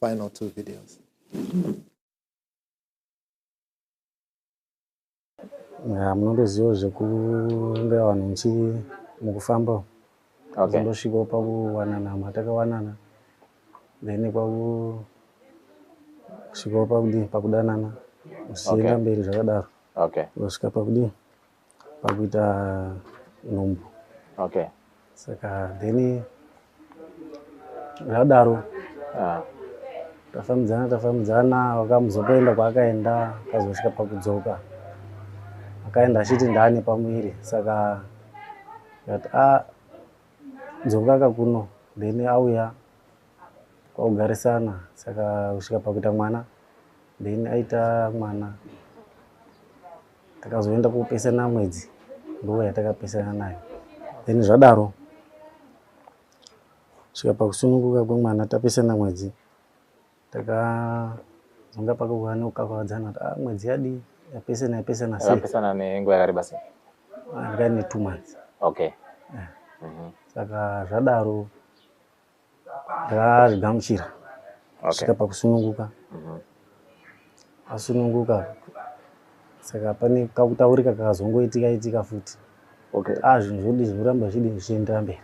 final 2 videos. Munondoziva zvekunge vanhu mukufamba kuzondosvikawo pakuwanana matakawanana then kusvikawo pakudanana uchienda mberi zvakadaro kusvika pakuita nhumbu. Saka then zvadaro tafambidzana wakamuzoenda kwaakaenda akazosvika pakudzoka akaenda achiti ndani pamuviri saka akati dzoka kakuno then auya kwakugarisana saka kusvika pakuita mwana then aita mwana takazoenda kupesana mwedzi ndo yatakapesana nayo then zvadaro kusvika pakusununguka kwemwana tapesana mwedzi takazonga pakakavadzana kuti mwedzi yadi yapesana yapesana nenguva yakareba sei? Ndikane 2 months. Saka zvadaro ndakazvigamuchira kusvika pakusununguka. Asununguka saka pane kakutaurika kakazongoitika futi zvinhu zvodi zvinoramba zvichienderera mberi.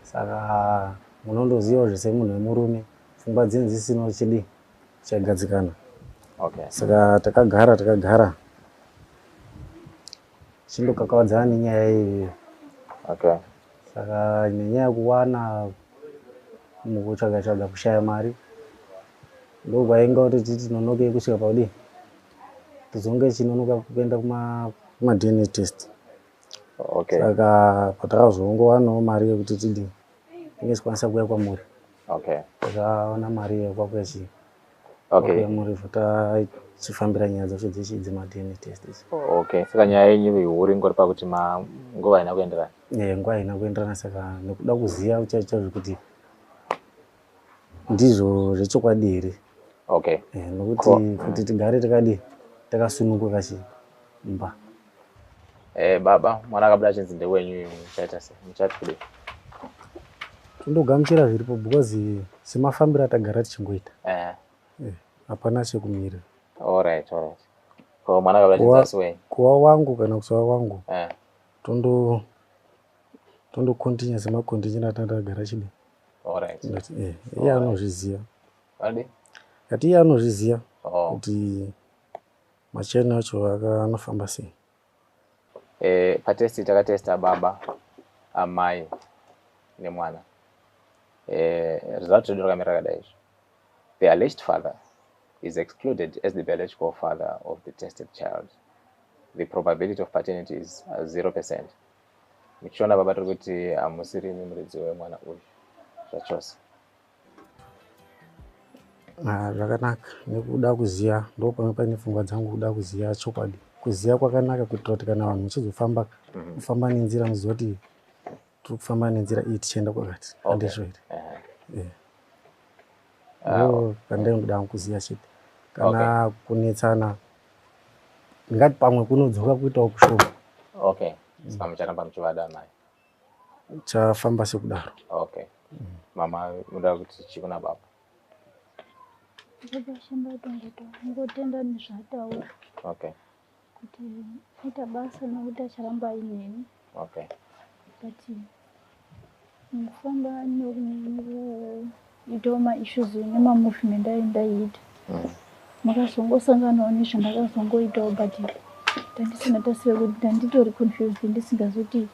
Saka munondoziva zvese munhu wemurume pfungwa dzinhu dzisino chagadzikana. Saka takagara chindokakavadzana nenyaya iyoyo. Saka nenyaya yekuwana mukutsvaga kushaya mari ndokwainga kuti titi tinonoke kusvika pakudi tizonge chinonoka kuenda kuma DNA test. Saka patakazongowanawo mari yekuti tidii tinge tikwanisa kuuya kwamuri. Takaona mari yekwakuya kwamuri chifambira nyaya dzacho dzema DNA test. Saka nyaya yenyu ihuru ingori pakuti nguva haina kuenderana. Nguva haina kuenderana saka nekuda kuziva chaizvo kuti ndizvo zvechokwadi here. Nokuti kuti tigare takasununguka mumba. Baba, mwana akabuda achinzi ndewenyu muchaita sei? Muchati kudii? Tondogamuchira zviripo because semafambiro atagara tichingoita. Hapana chekumira. Alright. Ko mwana akabuda achinzi asiwei? Kuva wangu kana kusava wangu. Tondo continue semakondition atagara chidi. Iye anozviziva. Kati iye anozviziva kuti macheni acho anofamba sei. Patesti takatesta baba, amai nemwana. Result rakamira rakadai izvo. The alleged father is excluded as the biological father of the tested child. The probability of paternity is 0%. Michiona baba tiri kuti hamusiri muridzi wemwana uyu zvachose. Zvakanaka nekuda kuziva ndopamwe pane pfungwa dzangu kuda kuziva chokwadi. Kuziva kwakanaka kuitira kuti kana vanhu muchizofamba kufamba nenzira muziva kuti tiri kufamba nenzira iyi tichienda kwakati. Andizvo here? Kandainoda kuziva chete. Kana kunetsana ndingati pamwe kunodzoka kuitawo kushoma. Saka mucharamba muchivada naye. Chafamba sekudaro. Mama muda kuti chikuna baba. Ngotenda nezvaataura kuti ita basa nokuti acharamba aineni but mukufamba nekuitawo maissues nemamovement ndaiita makazongosanganawo nezvandakazongoitawo but ndandisina tasira kuti ndanditori confused ndisingazoti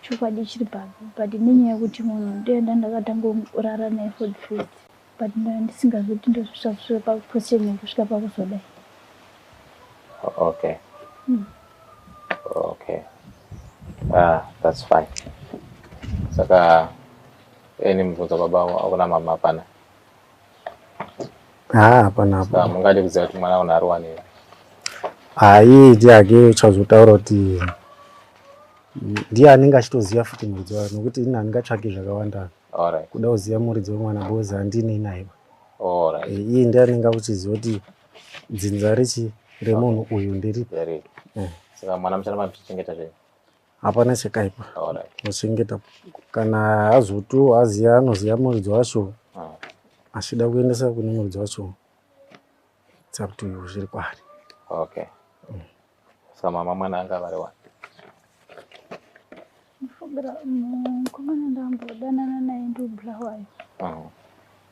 chokwadi chiri papi but nenyaya yekuti munhu ndenda ndakatangorara naye for the first but ndisingazoti ndosvika pakuposition kusvika pakuzodai. That's fine. Saka eni mubvunza baba akuna mama hapana? Hapana. Saka mungade kuziva kuti mwana unari wanei? Ndiye hake uchazotaura kuti ndiye anenge achitoziva futi muridzi wayo nokuti ini handingatsvaki zvakawanda kuda kuziva muridzi wemwana because handinei naye. Iye ndiye anenge achiziva kuti dzinza remunhu uyu nderipi. Saka mwana mucharamba muchichengeta zvei? Hapana chakaipa. Muchengeta kana azoto anoziva muridzi wacho achida kuendesa kune mudzi wacho it's up to you zviri kwaari. Okay. Saka mama mwana anga vari wani? Mukomana ndambodanana naye ndobulawayo.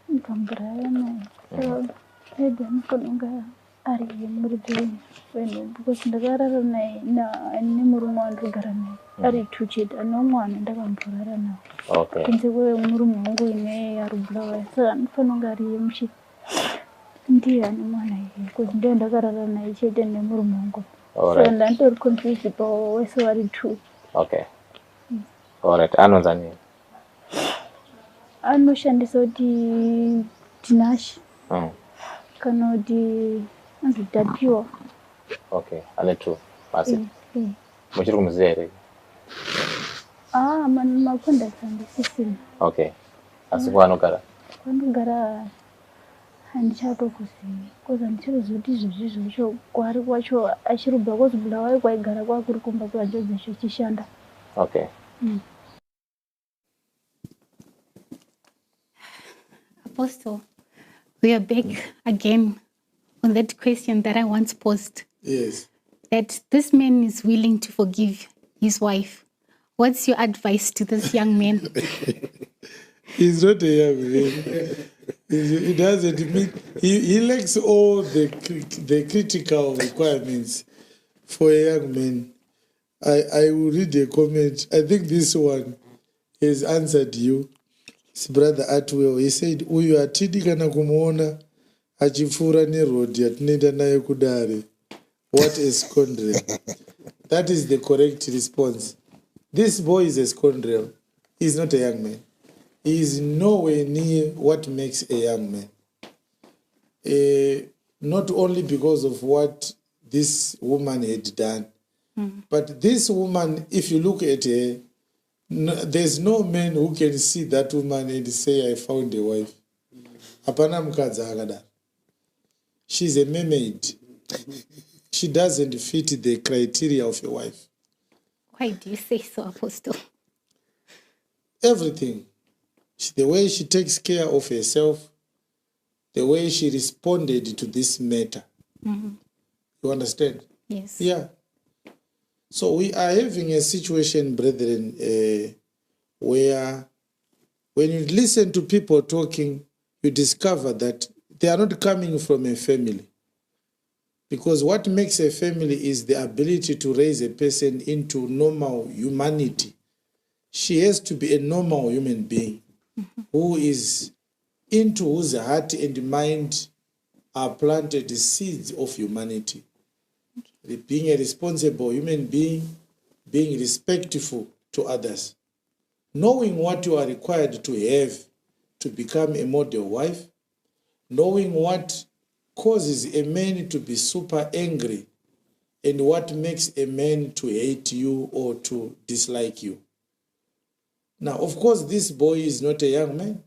Ndikambirara naye. Saka maybe anofanonga ari muri bhenyu because ndakarara naye nemurume wandogara naye ari two chete ane mwana ndakamborara nawo. Okay. Kunze kwemurume wangu ine ari bulawayo. Saka anofanonga ari muchi ndiye ane mwana iye because ndiye ndakarara naye chete nemurume wangu. Alright. So ndantori confused pawo wese vari two. Okay. Alright. Anonza nini? Anoshandisa kuti tinashi kana kuti anzi tapiwa. Okay. Ane two basi. Muchiri kumuziya here? Makonda sandisisina. Okay. Asi kwaanogara? Kwanogara handichatokuzivi koza ndichiriziva kuti izvozvi zvocho kwari kwacho achirubva kwazibulawayo kwaigara kwakuri kumba kwanjodzi chishanda. Okay. Apostle, we are back again on that question that I once posed. Yes. That this man is willing to forgive his wife. What's your advice to this young man? He's not a young man. He doesn't mean he lacks all the critical requirements for a young man. I will read a comment. I think this one has answered you. His brother Atwell, he said, uyu atidi kana kumuona achipfuura neroad yatinoenda naye kudare. What a scoundrel. That is the correct response. This boy is a scoundrel. He's not a young man. He is nowhere near what makes a young man. Not only because of what this woman had done, but this woman, if you look at her, there's no man who can see that woman and say, I found a wife. Hapana mukadzi akadaro. She's a mermaid. She doesn't fit the criteria of a wife. Why do you say so, Apostle? Everything. The way she takes care of herself, the way she responded to this matter. You understand? Yes. Yeah. So we are having a situation, brethren, where when you listen to people talking, you discover that they are not coming from a family. Because what makes a family is the ability to raise a person into normal humanity. She has to be a normal human being who is into whose heart and mind are planted the seeds of humanity. Being a responsible human being, being respectful to others, knowing what you are required to have to become a model wife, knowing what causes a man to be super angry and what makes a man to hate you or to dislike you. Now, of course, this boy is not a young man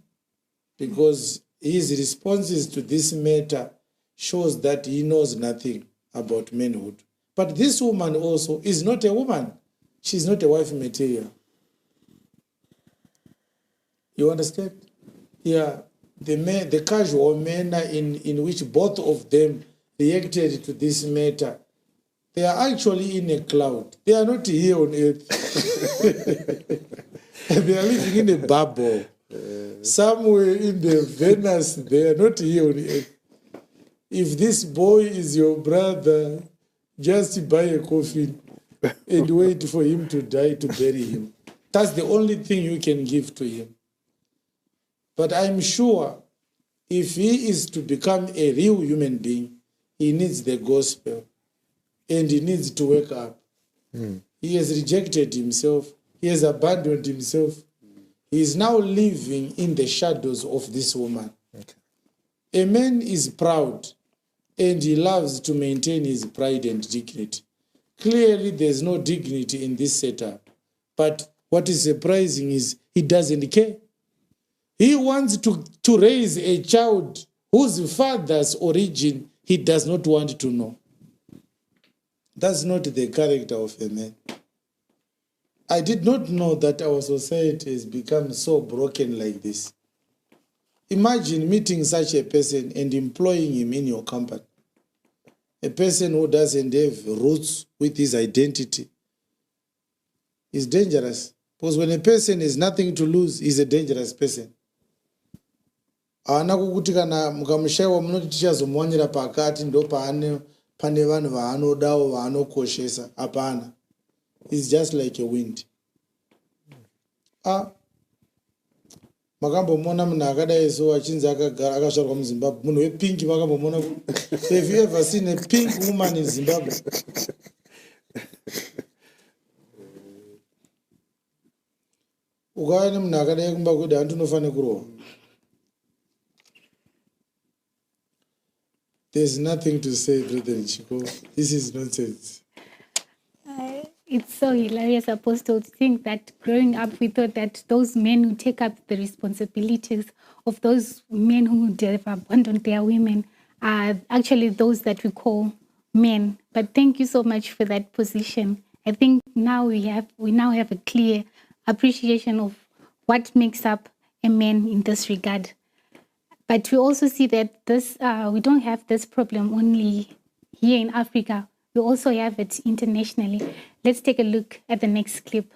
because his responses to this matter shows that he knows nothing about manhood. But this woman also is not a woman. She's not a wife material. You understand? Yeah. The casual manner in which both of them reacted to this matter, they are actually in a cloud. They are not here on earth. They are living in a bubble. Somewhere in the Venus, they are not here on earth. If this boy is your brother, just buy a coffin and wait for him to die to bury him. That's the only thing you can give to him. But I'm sure if he is to become a real human being, he needs the gospel and he needs to wake up. He has rejected himself. He has abandoned himself. He is now living in the shadows of this woman. Okay. A man is proud and he loves to maintain his pride and dignity. Clearly, there's no dignity in this setup. But what is surprising is he doesn't care. He wants to raise a child whose father's origin he does not want to know. That's not the character of a man. I did not know that our society has become so broken like this. Imagine meeting such a person and employing him in your company. A person who doesn't have roots with his identity is dangerous. Because when a person has nothing to lose, he's a dangerous person. Haana kukuti kana mukamushayiwa munoti tichazomwanyira pakati ndo pane vanhu vaanodawo vaanokoshesa. Hapana. It's just like a wind. Makambomona munhu akadai so achinzi akazvarwa muZimbabwe. Munhu wepingi makambomona. Have you ever seen a pink woman in Zimbabwe? Ukauya nemunhu akadai kumba kwedu hantu unofanira kurohwa. There's nothing to say, Brother Chico. This is nonsense. It's so hilarious, Apostle, to think that growing up we thought that those men who take up the responsibilities of those men who have abandoned their women are actually those that we call men. But thank you so much for that position. I think now we now have a clear appreciation of what makes up a man in this regard. But we also see that this we don't have this problem only here in Africa. We also have it internationally. Let's take a look at the next clip.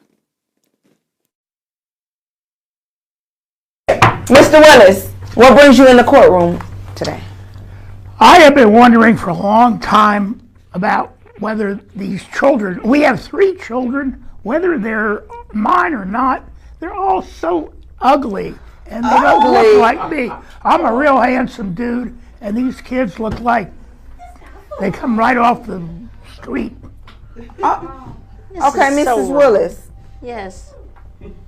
Mr. Willis, what brings you in the courtroom today? I have been wondering for a long time about whether these children, we have 3 children, whether they're mine or not, they're all so ugly and they don't look like me. I'm a real handsome dude and these kids look like they come right off the street. Okay, Mrs. Willis. Yes.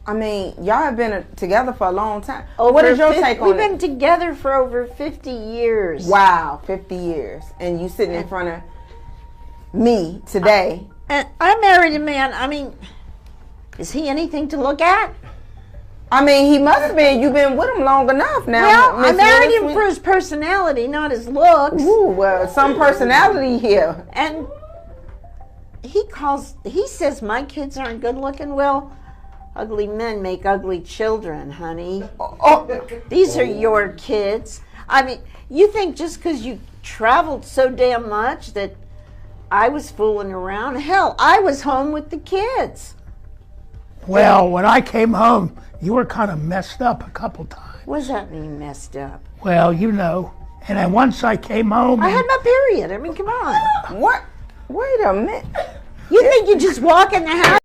I mean, y'all have been together for a long time. What is your take on We've it? been together for over 50 years. Wow, 50 years. And you sitting in front of me today. And I married a man. I mean, is he anything to look at? I mean, he must have been. You've been with him long enough now. Well, I Miss married Willis. him for his personality, not his looks. Ooh, well, some personality here. And he says my kids aren't good looking. Well, ugly men make ugly children, honey. These are your kids. I mean, you think just because you traveled so damn much that I was fooling around? Hell, I was home with the kids. Well, when I came home, you were kind of messed up a couple times. What does that mean, messed up? Well, you know. And then once I came home, I had my period. I mean, come on. What? Wait a minute. You think you just walk in the house